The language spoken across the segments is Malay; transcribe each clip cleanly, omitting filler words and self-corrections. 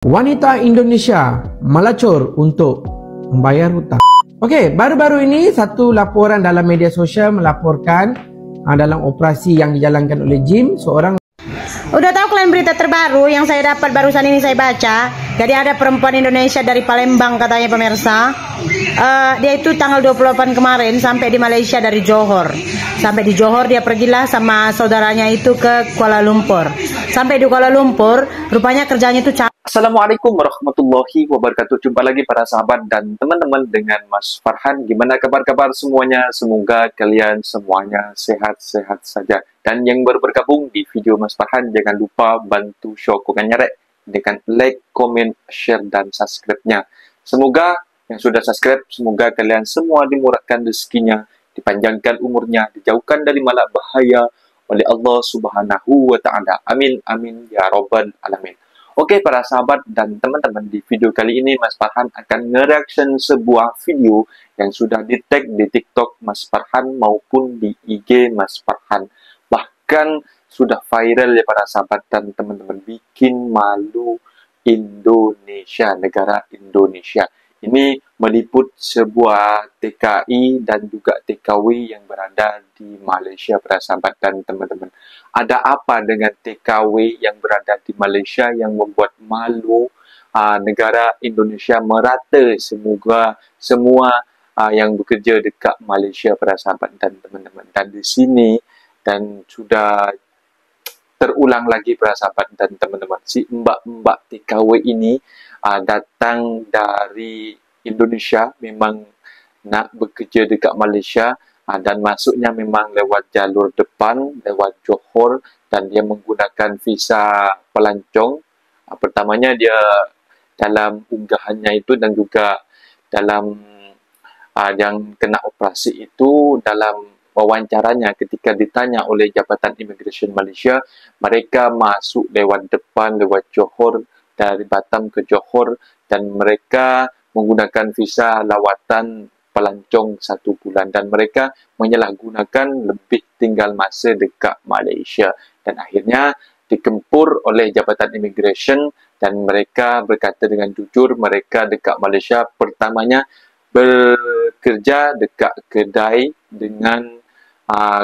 Wanita Indonesia melacur untuk membayar hutang. Okey, baru-baru ini satu laporan dalam media sosial melaporkan dalam operasi yang dijalankan oleh Jim, seorang. Udah tahu kalian berita terbaru yang saya dapat barusan ini saya baca. Jadi ada perempuan Indonesia dari Palembang katanya pemirsa. Dia itu tanggal 28 kemarin sampai di Malaysia dari Johor. Sampai di Johor dia pergilah sama saudaranya itu ke Kuala Lumpur. Sampai di Kuala Lumpur rupanya kerjanya itu Assalamualaikum warahmatullahi wabarakatuh. Jumpa lagi para sahabat dan teman-teman dengan Mas Farhan. Gimana kabar-kabar semuanya? Semoga kalian semuanya sehat-sehat saja. Dan yang baru bergabung di video Mas Farhan, jangan lupa bantu sokongannya dengan like, komen, share, dan subscribe-nya. Semoga yang sudah subscribe, semoga kalian semua dimurahkan rezekinya, dipanjangkan umurnya, dijauhkan dari malak bahaya oleh Allah Subhanahu wa Ta'ala. Amin, amin, ya Rabbal Alamin. Oke para sahabat dan teman-teman, di video kali ini Mas Farhan akan nge-reaction sebuah video yang sudah di-tag di TikTok Mas Farhan maupun di IG Mas Farhan. Bahkan sudah viral ya para sahabat dan teman-teman, bikin malu Indonesia, negara Indonesia. Ini meliput sebuah TKI dan juga TKW yang berada di Malaysia para sahabat dan teman-teman. Ada apa dengan TKW yang berada di Malaysia yang membuat malu negara Indonesia merata semoga semua yang bekerja dekat Malaysia para sahabat dan teman-teman. Dan di sini dan sudah terulang lagi para sahabat dan teman-teman, si mbak-mbak TKW ini datang dari Indonesia, memang nak bekerja dekat Malaysia dan masuknya memang lewat jalur depan, lewat Johor, dan dia menggunakan visa pelancong. Pertamanya dia dalam unggahannya itu dan juga dalam yang kena operasi itu, dalam wawancaranya ketika ditanya oleh Jabatan Imigresen Malaysia, mereka masuk lewat depan, lewat Johor, dari Batam ke Johor, dan mereka menggunakan visa lawatan pelancong 1 bulan, dan mereka menyalahgunakan lebih tinggal masa dekat Malaysia, dan akhirnya dikempur oleh Jabatan Imigresen, dan mereka berkata dengan jujur mereka dekat Malaysia pertamanya bekerja dekat kedai dengan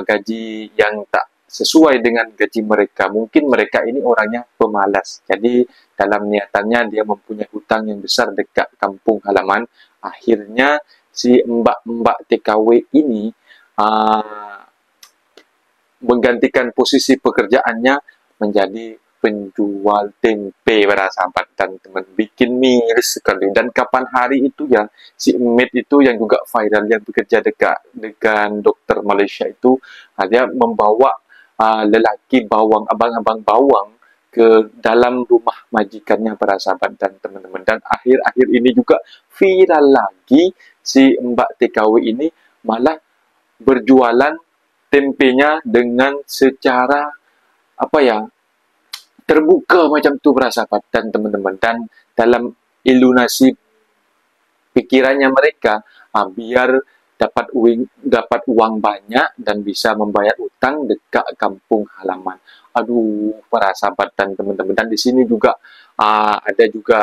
gaji yang tak sesuai dengan gaji mereka. Mungkin mereka ini orangnya pemalas. Jadi dalam niatannya dia mempunyai hutang yang besar dekat kampung halaman. Akhirnya si mbak-mbak TKW ini menggantikan posisi pekerjaannya menjadi penjual tempe para sahabat dan teman, bikin miris sekali. Dan kapan hari itu ya, si Emit itu yang juga viral yang bekerja dengan dokter Malaysia itu, dia membawa lelaki bawang, abang-abang bawang ke dalam rumah majikannya para sahabat dan teman-teman. Dan akhir-akhir ini juga viral lagi si mbak TKW ini malah berjualan tempenya dengan secara terbuka macam tu para sahabat dan teman-teman. Dan dalam ilunasi pikirannya mereka, biar dapat uang banyak dan bisa membayar utang dekat kampung halaman. Aduh para sahabat dan teman-teman. Dan di sini juga ada juga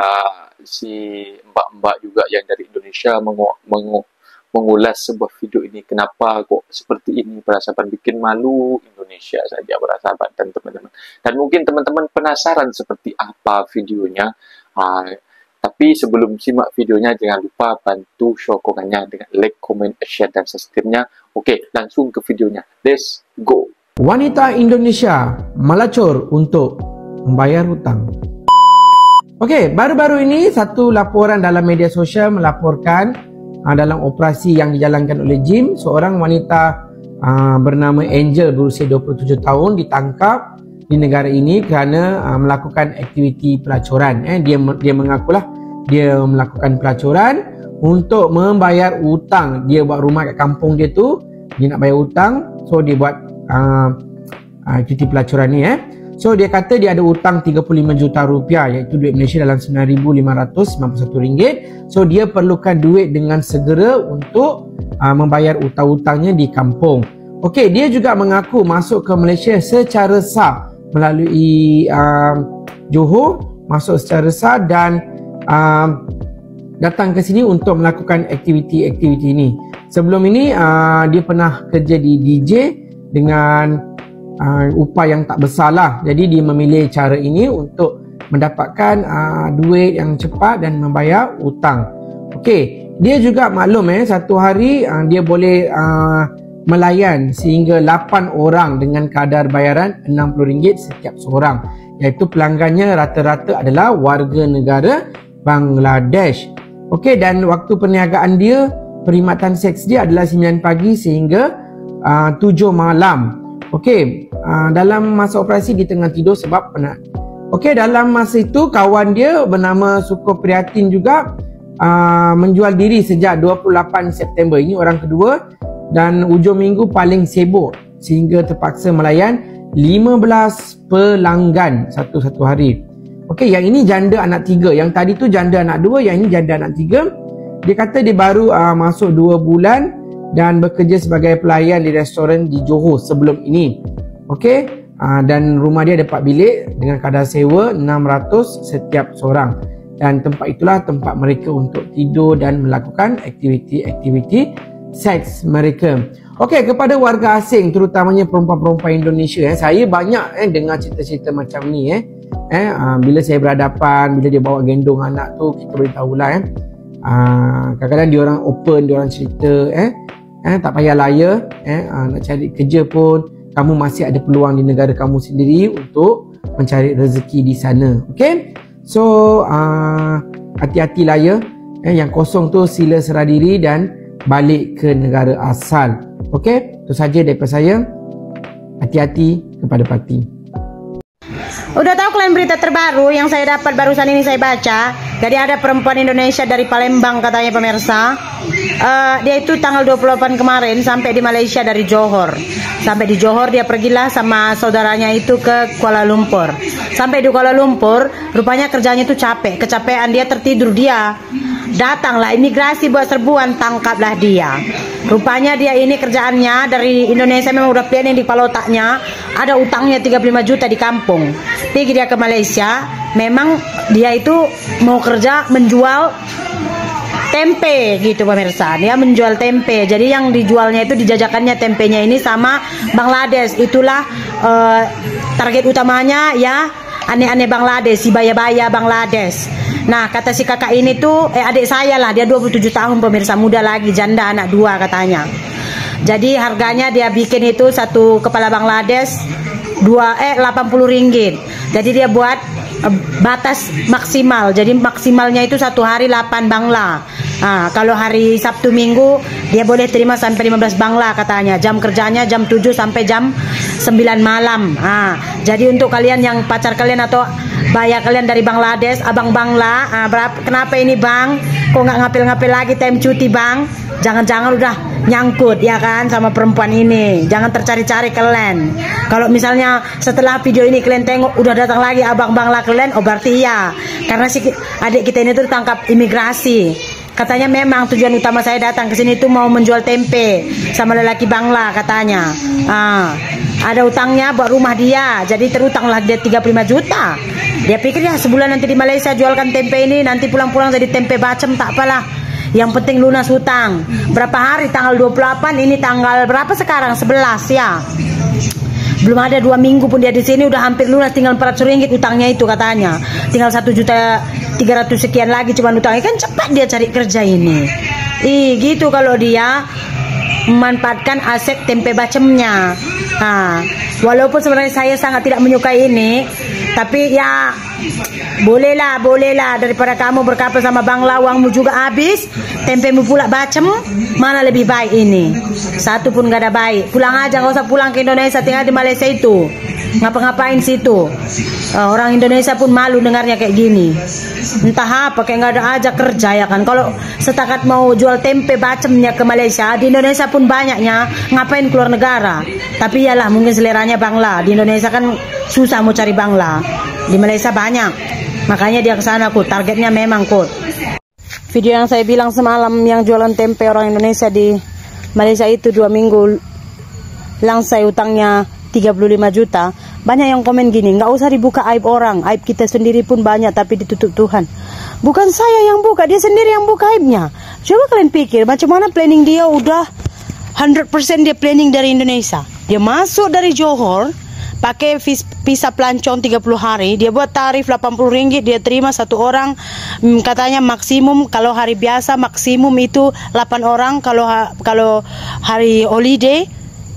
si mbak-mbak juga yang dari Indonesia mengulas sebuah video ini. Kenapa kok seperti ini para sahabat, bikin malu Indonesia saja para sahabat dan teman-teman. Dan mungkin teman-teman penasaran seperti apa videonya. Tapi sebelum simak videonya, jangan lupa bantu sokongannya dengan like, comment, share, dan subscribe-nya. Oke, langsung ke videonya. Let's go. Wanita Indonesia melacur untuk membayar hutang. Okey, baru-baru ini satu laporan dalam media sosial melaporkan dalam operasi yang dijalankan oleh Jim, seorang wanita bernama Angel berusia 27 tahun ditangkap di negara ini kerana melakukan aktiviti pelacuran. Dia mengakulah dia melakukan pelacuran untuk membayar hutang. Dia buat rumah kat kampung dia tu, dia nak bayar hutang, so dia buat aktiviti pelacuran ni. So dia kata dia ada hutang 35 juta rupiah, iaitu duit Malaysia dalam RM9,591. So dia perlukan duit dengan segera untuk membayar hutang-hutangnya di kampung. Okey, dia juga mengaku masuk ke Malaysia secara sah melalui Johor masuk secara sah dan datang ke sini untuk melakukan aktiviti-aktiviti ini. Sebelum ini dia pernah kerja di DJ dengan upah yang tak besar lah. Jadi dia memilih cara ini untuk mendapatkan duit yang cepat dan membayar hutang. Okey, dia juga maklum satu hari dia boleh melayan sehingga 8 orang dengan kadar bayaran RM60 setiap seorang, iaitu pelanggannya rata-rata adalah warga negara Bangladesh. Okey, dan waktu perniagaan dia, perkhidmatan seks dia adalah 9 pagi sehingga 7 malam. Okey, dalam masa operasi dia tengah tidur sebab penat. Okey, dalam masa itu kawan dia bernama Suko Prihatin juga menjual diri sejak 28 September. Ini orang kedua dan hujung minggu paling sibuk sehingga terpaksa melayan 15 pelanggan satu hari. Okey, yang ini janda anak 3. Yang tadi tu janda anak 2, yang ini janda anak 3. Dia kata dia baru masuk 2 bulan dan bekerja sebagai pelayan di restoran di Johor sebelum ini. Okey, dan rumah dia ada 4 bilik dengan kadar sewa 600 setiap seorang. Dan tempat itulah tempat mereka untuk tidur dan melakukan aktiviti-aktiviti seks mereka. Okey, kepada warga asing terutamanya perempuan-perempuan Indonesia, saya banyak dengar cerita-cerita macam ni bila saya berhadapan, bila dia bawa gendong anak tu, kita boleh tahulah kadang-kadang dia orang open, dia orang cerita tak payah layar nak cari kerja pun kamu masih ada peluang di negara kamu sendiri untuk mencari rezeki di sana. Okey, so hati-hatilah ya, yang kosong tu sila serah diri dan balik ke negara asal. Okey, itu saja daripada saya. Hati-hati kepada parti. Udah tahu kalian berita terbaru yang saya dapat barusan ini saya baca. Jadi ada perempuan Indonesia dari Palembang katanya pemirsa. Dia itu tanggal 28 kemarin sampai di Malaysia dari Johor. Sampai di Johor dia pergilah sama saudaranya itu ke Kuala Lumpur. Sampai di Kuala Lumpur rupanya kerjanya itu capek. Kecapean dia tertidur dia. Datanglah imigrasi buat serbuan, tangkaplah dia. Rupanya dia ini kerjaannya dari Indonesia memang udah planning di kepala otaknya. Ada utangnya 35 juta di kampung. Pergi dia ke Malaysia. Memang dia itu mau kerja menjual tempe gitu pemirsa. Dia menjual tempe. Jadi yang dijualnya itu dijajakannya tempenya ini sama Bangladesh. Itulah target utamanya ya, aneh-aneh Bangladesh, si baya-baya Bangladesh. Nah, kata si kakak ini tuh adik saya lah, dia 27 tahun pemirsa, muda lagi, janda anak 2 katanya. Jadi harganya dia bikin itu satu kepala Bangladesh 80 ringgit. Jadi dia buat batas maksimal. Jadi maksimalnya itu satu hari 8 bangla. Kalau hari Sabtu Minggu dia boleh terima sampai 15 bangla katanya. Jam kerjanya jam 7 sampai jam 9 malam. Jadi untuk kalian yang pacar kalian atau bayar kalian dari Bangladesh, abang bangla, kenapa ini bang? Kok nggak ngapil-ngapil lagi time cuti bang? Jangan-jangan udah nyangkut ya kan sama perempuan ini. Jangan tercari-cari kalian. Kalau misalnya setelah video ini kalian tengok udah datang lagi abang bangla kalian, oh berarti ya. Karena si adik kita ini tuh ditangkap imigrasi. Katanya memang tujuan utama saya datang ke sini tuh mau menjual tempe sama lelaki bangla katanya. Ada utangnya buat rumah dia, jadi terutanglah dia 35 juta. Dia pikir ya sebulan nanti di Malaysia jualkan tempe ini, nanti pulang-pulang jadi tempe bacem tak apalah. Yang penting lunas hutang. Berapa hari? Tanggal 28, ini tanggal berapa sekarang? 11 ya. Belum ada 2 minggu pun dia di sini udah hampir lunas, tinggal 400 ringgit utangnya itu katanya. Tinggal 1.300.000 sekian lagi cuman utangnya, kan cepat dia cari kerja ini. Gitu kalau dia memanfaatkan aset tempe bacemnya. Walaupun sebenarnya saya sangat tidak menyukai ini, tapi ya bolehlah daripada kamu berkapal sama bangla uangmu juga habis, tempemu pula bacem, mana lebih baik ini. Satu pun gak ada baik. Pulang aja, gak usah pulang ke Indonesia, tinggal di Malaysia itu. Ngapa-ngapain situ. Orang Indonesia pun malu dengarnya kayak gini. Entah apa, kayak gak ada aja kerja ya kan. Kalau setakat mau jual tempe bacemnya ke Malaysia, di Indonesia pun banyaknya, ngapain keluar negara. Tapi iyalah mungkin seleranya bangla. Di Indonesia kan susah mau cari bangla. Di Malaysia banyak. Makanya dia kesana kut. Targetnya memang kut. Video yang saya bilang semalam yang jualan tempe orang Indonesia di Malaysia itu 2 minggu langsai utangnya 35 juta. Banyak yang komen gini, nggak usah dibuka aib orang, aib kita sendiri pun banyak tapi ditutup Tuhan. Bukan saya yang buka, dia sendiri yang buka aibnya. Coba kalian pikir macam mana planning dia, udah 100% dia planning dari Indonesia. Dia masuk dari Johor, pakai visa pelancong 30 hari, dia buat tarif 80 ringgit, dia terima satu orang, katanya maksimum kalau hari biasa maksimum itu 8 orang, kalau hari holiday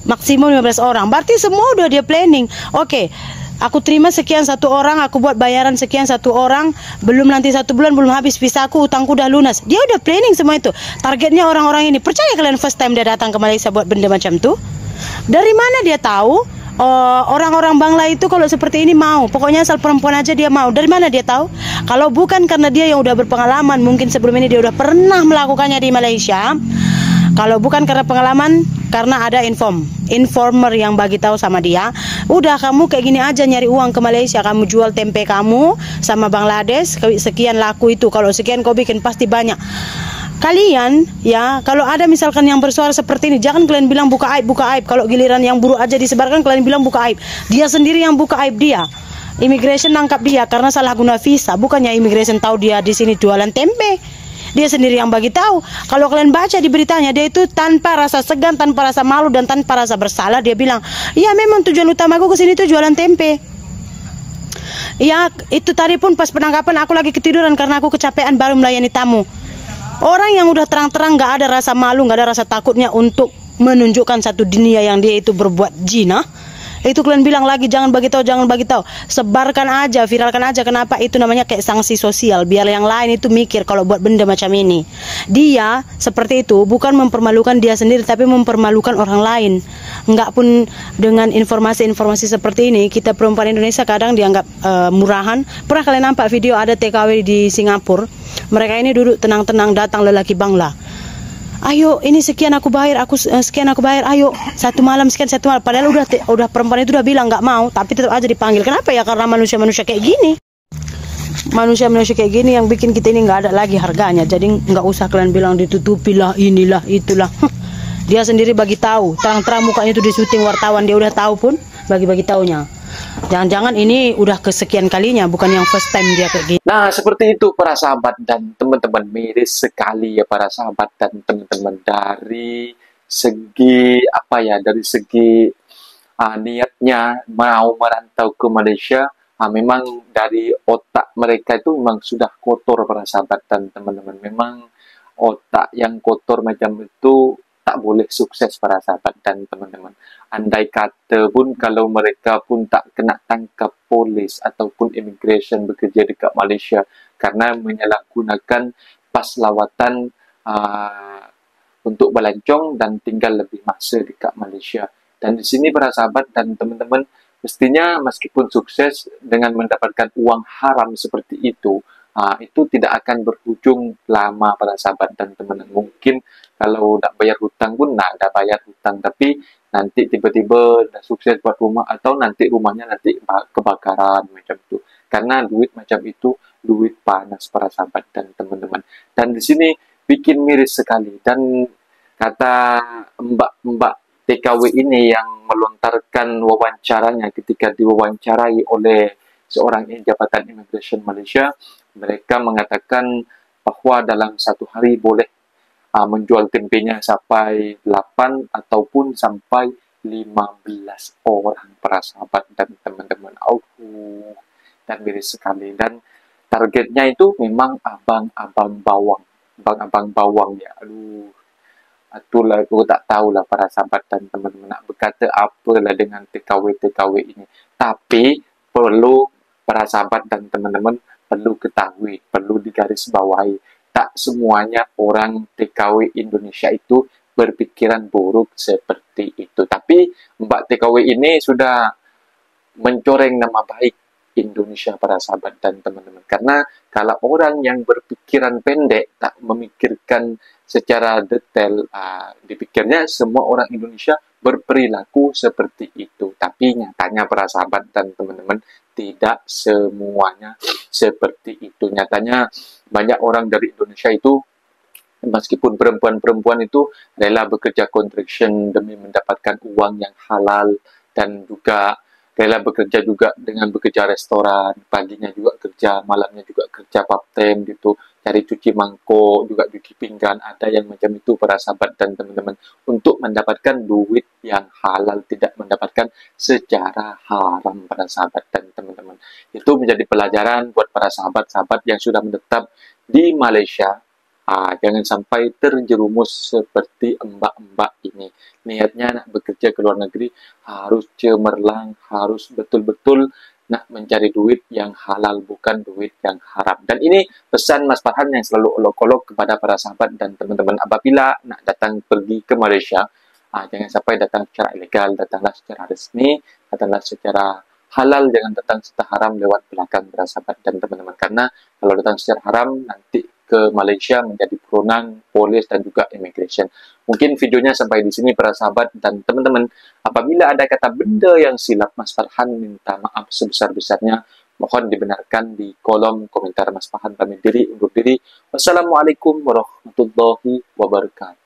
maksimum 15 orang. Berarti semua udah dia planning. Oke, aku terima sekian satu orang, aku buat bayaran sekian satu orang, belum nanti 1 bulan belum habis visaku, utangku udah lunas. Dia udah planning semua itu. Targetnya orang-orang ini. Percaya kalian first time dia datang ke Malaysia buat benda macam tuh? Dari mana dia tahu? Orang-orang Bangla itu kalau seperti ini mau, pokoknya asal perempuan aja dia mau. Dari mana dia tahu? Kalau bukan karena dia yang udah berpengalaman, mungkin sebelum ini dia udah pernah melakukannya di Malaysia. Kalau bukan karena pengalaman, karena ada informer yang bagi tahu sama dia, udah kamu kayak gini aja nyari uang ke Malaysia, kamu jual tempe kamu sama Bangladesh, sekian laku itu, kalau sekian kau bikin pasti banyak. Kalian ya, kalau ada misalkan yang bersuara seperti ini, jangan kalian bilang buka aib. Kalau giliran yang buruk aja disebarkan, kalian bilang buka aib. Dia sendiri yang buka aib dia. Immigration nangkap dia karena salah guna visa, bukannya immigration tahu dia di sini jualan tempe. Dia sendiri yang bagi tahu. Kalau kalian baca di beritanya, dia itu tanpa rasa segan, tanpa rasa malu dan tanpa rasa bersalah, dia bilang, "Iya, memang tujuan utamaku ke sini itu jualan tempe." Ya, itu tadi pun pas penangkapan aku lagi ketiduran karena aku kecapean baru melayani tamu. Orang yang udah terang-terang gak ada rasa malu, gak ada rasa takutnya untuk menunjukkan satu dunia yang dia itu berbuat zina. Itu kalian bilang lagi jangan bagi tahu, sebarkan aja, viralkan aja. Kenapa? Itu namanya kayak sanksi sosial, biar yang lain itu mikir kalau buat benda macam ini. Dia seperti itu bukan mempermalukan dia sendiri, tapi mempermalukan orang lain. Enggak pun dengan informasi-informasi seperti ini, kita perempuan Indonesia kadang dianggap murahan. Pernah kalian nampak video ada TKW di Singapura? Mereka ini duduk tenang-tenang, datang lelaki Bangla. Ayo, ini sekian aku bayar, sekian aku bayar, ayo satu malam sekian, satu malam. Padahal udah perempuan itu udah bilang nggak mau, tapi tetap aja dipanggil. Kenapa ya? Karena manusia-manusia kayak gini. Manusia-manusia kayak gini yang bikin kita ini nggak ada lagi harganya. Jadi nggak usah kalian bilang ditutupilah, inilah, itulah. Dia sendiri bagi tahu, terang-terang mukanya itu di syuting wartawan, dia udah tahu pun bagi-bagi taunya. Jangan-jangan ini udah kesekian kalinya, bukan yang first time dia kayak gini. Nah, seperti itu para sahabat dan teman-teman, miris sekali ya para sahabat dan teman-teman. Dari segi apa ya, dari segi niatnya mau merantau ke Malaysia, memang dari otak mereka itu memang sudah kotor para sahabat dan teman-teman. Memang otak yang kotor macam itu tak boleh sukses para sahabat dan teman-teman. Andai kata pun kalau mereka pun tak kena tangkap polis ataupun immigration bekerja dekat Malaysia karena menyalahgunakan pas lawatan untuk belancong dan tinggal lebih masa dekat Malaysia. Dan di sini para sahabat dan teman-teman, mestinya meskipun sukses dengan mendapatkan uang haram seperti itu tidak akan berujung lama para sahabat dan teman-teman. Mungkin kalau nak bayar hutang pun nak dah bayar hutang, tapi nanti tiba-tiba dah sukses buat rumah atau nanti rumahnya nanti kebakaran macam itu. Karena duit macam itu duit panas para sahabat dan teman-teman. Dan di sini bikin miris sekali. Dan kata mbak-mbak TKW ini yang melontarkan wawancaranya ketika diwawancarai oleh seorang jabatan Immigration Malaysia, mereka mengatakan bahwa dalam satu hari boleh menjual tempenya sampai 8 ataupun sampai 15 orang para sahabat dan teman-teman. Dan miris sekali. Dan targetnya itu memang abang-abang bawang ya. Itulah aku tak tahulah para sahabat dan teman-teman nak berkata apalah dengan TKW ini. Tapi perlu para sahabat dan teman-teman perlu ketahui, perlu digarisbawahi, tak semuanya orang TKW Indonesia itu berpikiran buruk seperti itu. Tapi Mbak TKW ini sudah mencoreng nama baik Indonesia para sahabat dan teman-teman. Karena kalau orang yang berpikiran pendek, tak memikirkan secara detail, dipikirnya semua orang Indonesia berperilaku seperti itu. Tapi nyatanya para sahabat dan teman-teman, tidak semuanya seperti itu. Nyatanya banyak orang dari Indonesia itu, meskipun perempuan-perempuan itu rela bekerja contraction demi mendapatkan uang yang halal dan juga rela bekerja juga dengan bekerja restoran, paginya juga kerja, malamnya juga kerja part time gitu, cari cuci mangkok, juga cuci pinggan, ada yang macam itu para sahabat dan teman-teman, untuk mendapatkan duit yang halal, tidak mendapatkan secara haram para sahabat dan teman-teman. Itu menjadi pelajaran buat para sahabat-sahabat yang sudah menetap di Malaysia. Jangan sampai terjerumus seperti mbak-mbak ini. Niatnya nak bekerja ke luar negeri, harus cemerlang, harus betul-betul nak mencari duit yang halal, bukan duit yang haram. Dan ini pesan Mas Farhan yang selalu olok-olok kepada para sahabat dan teman-teman. Apabila nak datang pergi ke Malaysia, jangan sampai datang secara ilegal, datanglah secara resmi, datanglah secara halal, jangan datang secara haram lewat belakang para sahabat dan teman-teman. Karena kalau datang secara haram, nanti ke Malaysia menjadi buronan, polis dan juga immigration. Mungkin videonya sampai di sini para sahabat dan teman-teman. Apabila ada kata benda yang silap, Mas Farhan minta maaf sebesar-besarnya. Mohon dibenarkan di kolom komentar. Mas Farhan pamit diri, undur diri. Wassalamualaikum warahmatullahi wabarakatuh.